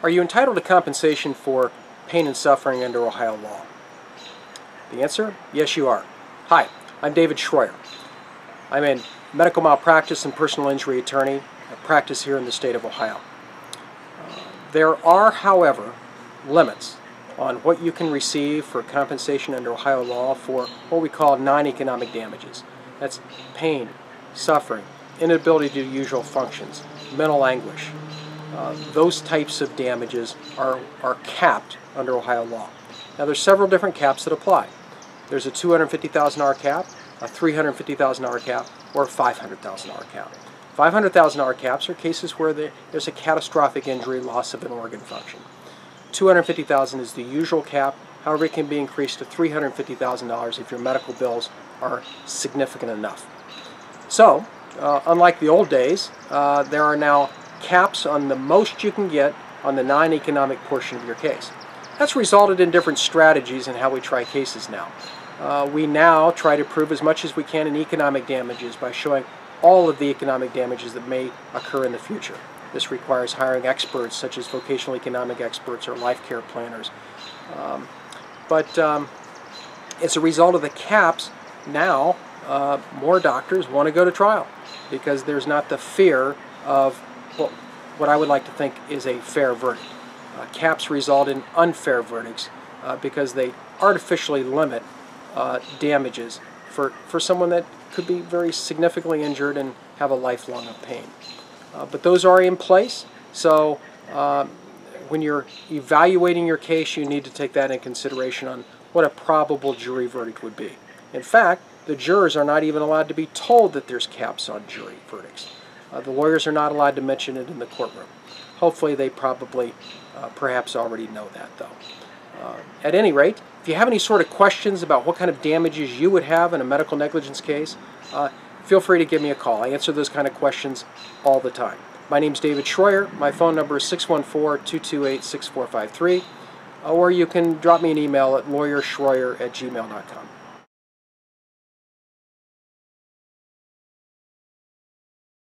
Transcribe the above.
Are you entitled to compensation for pain and suffering under Ohio law? The answer, yes you are. Hi, I'm David Schroyer. I'm a medical malpractice and personal injury attorney. I practice here in the state of Ohio. There are, however, limits on what you can receive for compensation under Ohio law for what we call non-economic damages. That's pain, suffering, inability to do usual functions, mental anguish. Those types of damages are capped under Ohio law. Now there's several different caps that apply. There's a $250,000 cap, a $350,000 cap, or a $500,000 cap. $500,000 caps are cases where there's a catastrophic injury, loss of an organ function. $250,000 is the usual cap. However, it can be increased to $350,000 if your medical bills are significant enough. So, unlike the old days, there are now caps on the most you can get on the non-economic portion of your case. That's resulted in different strategies in how we try cases now. We now try to prove as much as we can in economic damages by showing all of the economic damages that may occur in the future. This requires hiring experts such as vocational economic experts or life care planners. As a result of the caps, now more doctors want to go to trial because there's not the fear of what I would like to think is a fair verdict. Caps result in unfair verdicts because they artificially limit damages for someone that could be very significantly injured and have a lifelong of pain. But those are in place, so when you're evaluating your case, you need to take that into consideration on what a probable jury verdict would be. In fact, the jurors are not even allowed to be told that there's caps on jury verdicts. The lawyers are not allowed to mention it in the courtroom. Hopefully they probably perhaps already know that, though. At any rate, if you have any sort of questions about what kind of damages you would have in a medical negligence case, feel free to give me a call. I answer those kind of questions all the time. My name's David Schroyer. My phone number is 614-228-6453, or you can drop me an email at lawyerschroyer@gmail.com.